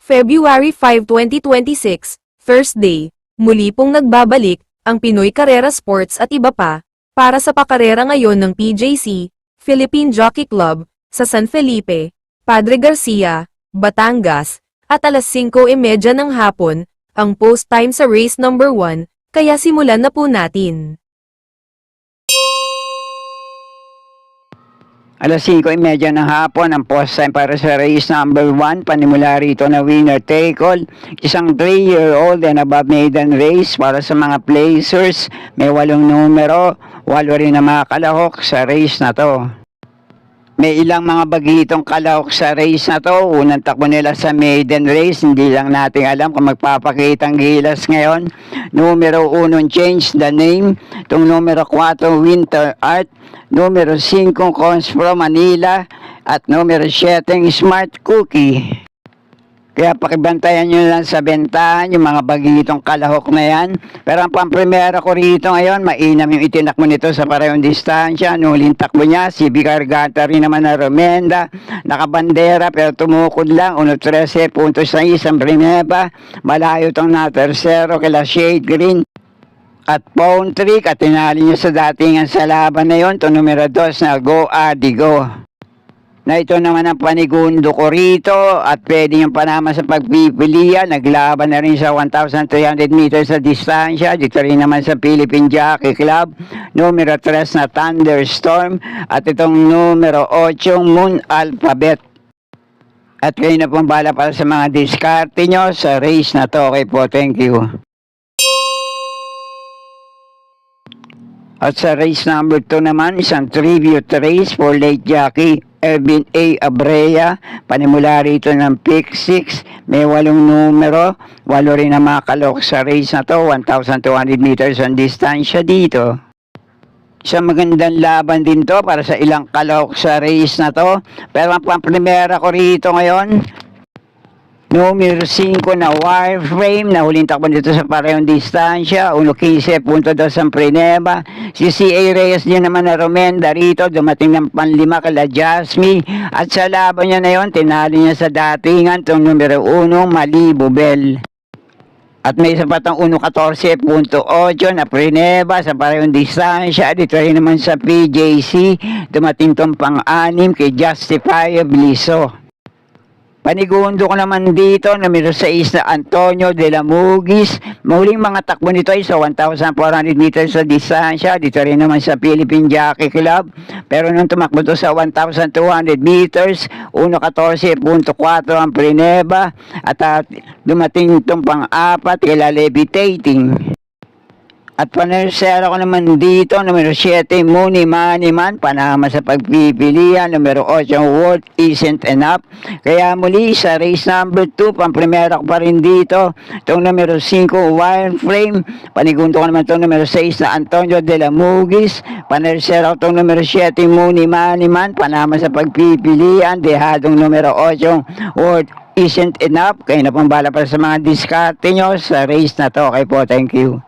February 5, 2026, Thursday, muli pong nagbabalik ang Pinoy Carrera Sports at iba pa para sa pakarera ngayon ng PJC, Philippine Jockey Club, sa San Felipe, Padre Garcia, Batangas, at alas 5:30 ng hapon, ang post time sa race number 1, kaya simulan na po natin. Alas 5:30 ng hapon ang post time para sa race number 1. Panimula rito na winner take all. Isang 3-year-old and above maiden race para sa mga placers. May 8 numero, 8 rin na mga kalahok sa race na to. May ilang mga bagitong kalahok sa race na to. Unang takbo nila sa maiden race. Hindi lang natin alam kung magpapakitang gilas ngayon. Numero 1 change the name. Itong numero 4 Winter Art. Numero 5 Cons from Manila. At numero 7 Smart Cookie. Kaya pakibantayan nyo lang sa bentahan yung mga bagitong kalahok na yan. Pero ang pamprimera ko rito ngayon, mainam yung itinakbo nito sa parehong distansya. Nuling takbo niya, si Vicar Gata rin naman na Romenda. Nakabandera pero tumukod lang. 1.13.6 ang primera. Malayo itong na tersero kila Shade Green. At Pound Trick at tinali niya sa datingan sa laban na yun. Ito numero 2 na Go Adi Go. Na ito naman ang panigundo ko rito at pwede yung panama sa pagpipilian. Naglaban na rin sa 1,300 meters sa distansya. Dito rin naman sa Philippine Jockey Club. Numero 3 na Thunderstorm at itong numero 8 Moon Alphabet. At kayo na pong bala para sa mga diskarte nyo sa race na to. Okay po, thank you. At sa race number 2 naman, isang tribute race for late jockey Ervin A. Abrea. Panimula rito ng pick 6. May 8 numero. 8 rin na mga kalok sa race na to. 1,200 meters ang distansya dito. Isang magandang laban din to para sa ilang kalok sa race na to. Pero ang pang-primera ko rito ngayon, numero 5 na Wireframe, na huling takbo dito sa parehong distansya, 1.15.2 ang Preneba. Si C.A. Reyes din naman na Romenda rito, dumating ng panlima kala Jasmine. At sa laban niya na yon, tinali niya sa datingan itong numero 1, Malibu Bell. At may isa pa itong 1.14.8 na Preneba sa parehong distansya. Dito rin naman sa PJC, dumating itong pang-anim kay Justifiably So. Panigundo ko naman dito, numero 6 na Antonio de la Mugis. Muling mga takbo nito ay sa 1,400 meters sa distansya. Dito rin naman sa Philippine Jockey Club. Pero nung tumakbo to sa 1,200 meters, 1.14.4 ang Preneba. At dumating itong pang-apat kila Levitating. At panersera ko naman dito, numero 7, Mooney Maniman, panama sa pagpipilian, numero 8, World Isn't Enough. Kaya muli sa race number 2, pamprimera ko pa rin dito, itong numero 5, Wireframe, panigundo ko naman itong numero 6 na Antonio de la Mugis, panersera ko itong numero 7, Mooney Maniman, panama sa pagpipilian, dehadong numero 8, World Isn't Enough. Kaya na pong bala para sa mga diskarte nyo sa race na to. Okay po, thank you.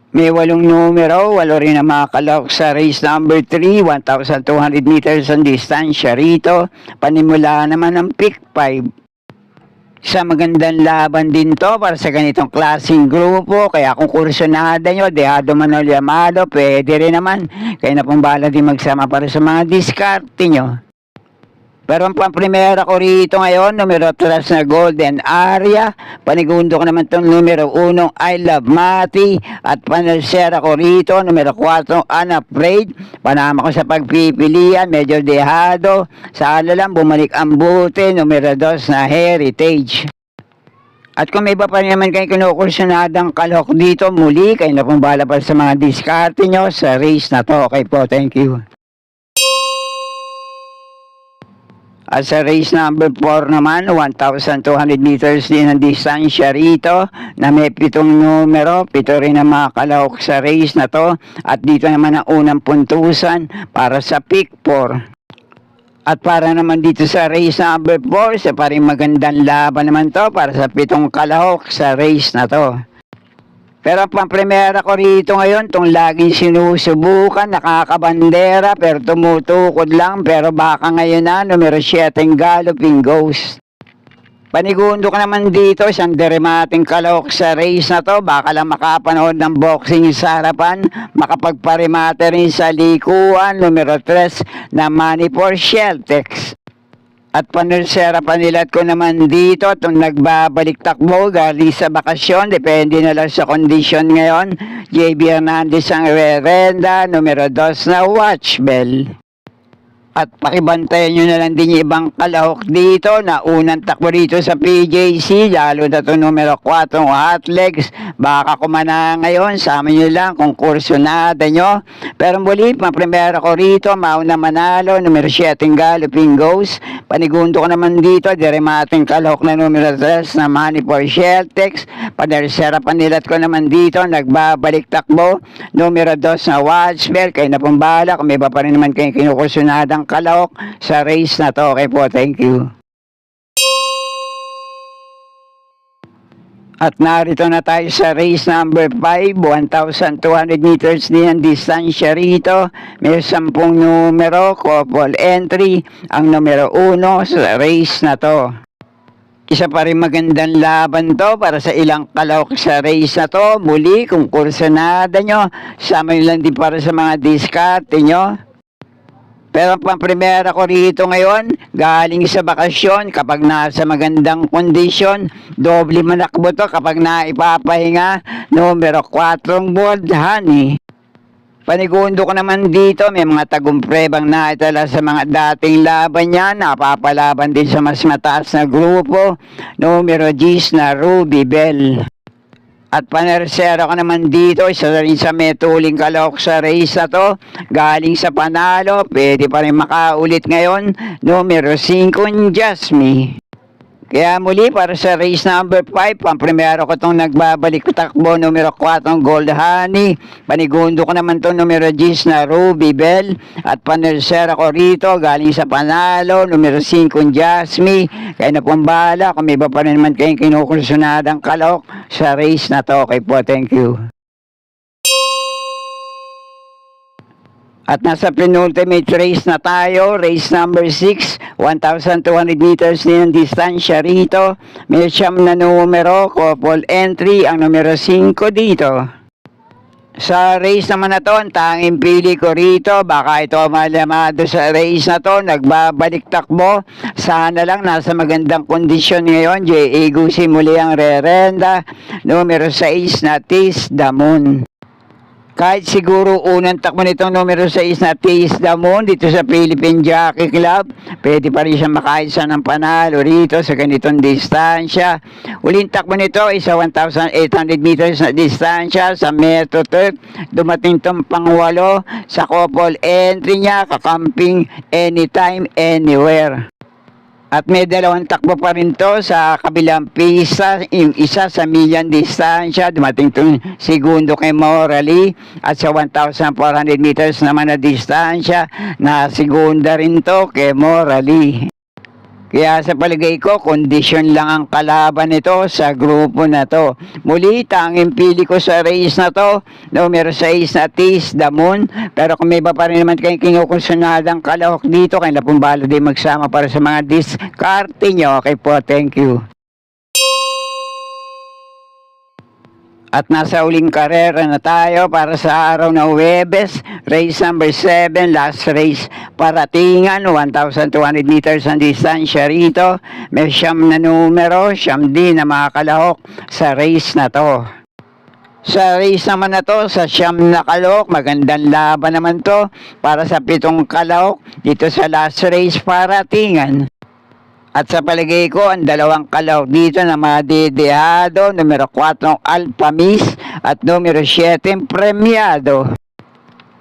May 8 numero, 8 rin na mga kalok sa race number 3, 1,200 meters ang distansya rito. Panimula naman ng pick 5. Sa magandang laban din to para sa ganitong klaseng grupo. Kaya kung kursunada nyo, Dehado Manol Yamado, pwede rin naman. Kaya na pong bala din magsama para sa mga diskarte nyo. Pero ang pamprimera ko rito ngayon, numero 3 na Golden Area. Panigundo ko naman itong numero 1, I Love Mati. At panersera ko rito, numero 4, Unafraid. Panama ko sa pagpipilian, medyo dehado. Sa lang, bumalik ang buti, numero 2 na Heritage. At kung may iba pa naman kayo kinukursunadang kalok dito, muli, kayo na pong bala pa sa mga diskarte nyo sa race na to. Okay po, thank you. At sa race number 4 naman, 1,200 meters din ang distansya rito na may 7 numero, 7 rin ang mga kalahok sa race na to. At dito naman ang unang puntusan para sa pick 4. At para naman dito sa race number 4, sa paring magandang laban naman to para sa 7 kalahok sa race na to. Pero ang pampremera ko rito ngayon, itong laging sinusubukan, nakakabandera, pero tumutukod lang, pero baka ngayon na, numero 7, Galloping Ghost. Panigundo ka naman dito, isang deremating kalok sa race na to, baka lang makapanood ng boxing sa harapan, makapagparimate rin sa likuan, numero 3, na Money for Sheltex. At panursera panilat ko naman dito, itong nagbabalik takbo, galing sa bakasyon, depende na lang sa kondisyon ngayon. JB Hernandez ang rerenda, numero 2 na Watch Bell. At pakibantayan nyo na lang din yung ibang kalahok dito na unang takbo dito sa PJC, lalo na ito numero 4 Hot Legs. Baka kumana ngayon, sama nyo lang kung kursunada nyo. Pero muli, primera ko rito, mauna manalo, numero 7 Galloping Ghost. Panigundo ko naman dito, deremating kalahok na numero 3 na Money for Sheltex. Panersera panilat ko naman dito, nagbabalik takbo, numero 2 na Watch Bell. Kayo na pong bahala, kung may iba pa rin naman kayong kinukursunadang kalahok sa race na to. Okay po, thank you. At narito na tayo sa race number 5, 1,200 meters din ang distansya rito. May 10 numero, couple entry, ang numero 1 sa race na to. Isa pa rin magandang laban to para sa ilang kalahok sa race na to. Muli, kung kursunada nyo, sama nyo lang din para sa mga diskarte nyo. Pero ang pampremera ko rito ngayon, galing sa bakasyon, kapag nasa magandang kondisyon, doble manakbo to kapag naipapahinga, numero 4 Bold Honey. Panigundo ko naman dito, may mga tagumprebang naitala sa mga dating laban niya, napapalaban din sa mas mataas na grupo, numero 10 na Ruby Bell. At panersero ko naman dito, isa rin sa metuling kalahok sa race na to, galing sa panalo, pwede pa rin makaulit ngayon, numero 5 Jasmine. Kaya muli para sa race number 5, pampremero ko itong nagbabalik takbo, numero 4 Gold Honey. Panigundo ko naman itong numero 10 na Ruby Bell. At panersera ko rito, galing sa panalo, numero 5 Jasmine. Kaya na pong bahala, kung may iba pa rin naman kayong kinukursunadang kalahok sa race na to. Okay po, thank you. At nasa penultimate race na tayo, race number 6, 1,200 meters din ang distansya rito. May 9 na numero, couple entry, ang numero 5 dito. Sa race naman na to, ang tanging pili ko rito, baka ito malamado sa race na to, nagbabalik takbo. Sana lang nasa magandang kondisyon ngayon. J.A. Gusi muli ang rerenda, numero 6 na Tis the Moon. Kahit siguro unang takbo nitong numero 6 na Taste the Moon dito sa Philippine Jockey Club, pwede pa rin siya makaisa ng panalo rito sa ganitong distansya. Uling takbo nito is sa 1,800 meters na distansya sa Metro Turf. Dumating itong pang-8 sa couple entry niya, kakamping anytime, anywhere. At may 2 takbo pa rin to sa kabilang pista, yung isa sa milyan distansya, dumating itong segundo kay Morally, at sa 1,400 meters naman na distansya, na segunda rin to kay Morally. Kaya sa palagay ko, kondisyon lang ang kalaban nito sa grupo na to. Muli, tanging pili ko sa race na to, numero 6 na Tis the Moon. Pero kung may iba pa rin naman kayong kinukursunadang kalahok dito, kayo na pong bahala din magsama para sa mga diskarte nyo. Okay po, thank you. At nasa uling karera na tayo para sa araw na Huwebes, race number 7, last race, paratingan, 1,200 meters ang distansya rito. May 9 na numero, 9 din na mga kalahok sa race na to. Sa race naman na to, sa 9 na kalahok, magandang laban naman to para sa 7 kalahok dito sa last race, paratingan. At sa palagay ko, ang 2 kalahok dito na madidehado, numero 4 Alpha Miss at numero 7 Premiado.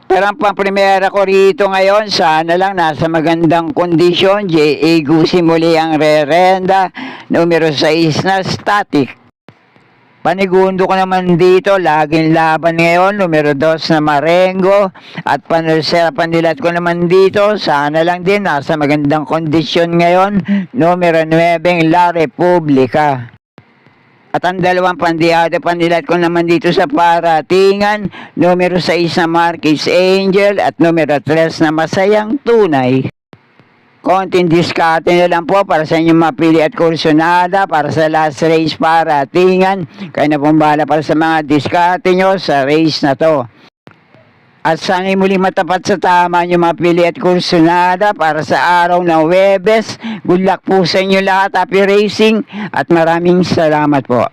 Pero ang pampremera ko rito ngayon, sana lang nasa magandang kondisyon. J.A. Gusi muli ang rerenda, numero 6 na Static. Panigundo ko naman dito, laging laban ngayon, numero 2 na Marengo. At panersera panilat ko naman dito, sana lang din nasa magandang kondisyon ngayon, numero 9 La Republica. At ang dalawang pandiyado pandilat ko naman dito sa paratingan, numero 6 na Marquis Angel at numero 3 na Masayang Tunay. Konting diskarte na lang po para sa inyong mapili at kursunada para sa last race paratingan. Kaya na pong bahala para sa mga diskarte nyo sa race na to. At sana'y muli matapat sa tama nyo mapili at kursunada para sa araw ng Huwebes. Good luck po sa inyo lahat. Happy racing at maraming salamat po.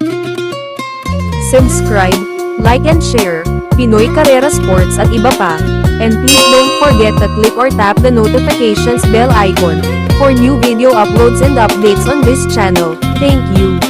Subscribe, like and share, Pinoy Carrera Sports at iba pa. And please don't forget to click or tap the notifications bell icon for new video uploads and updates on this channel. Thank you.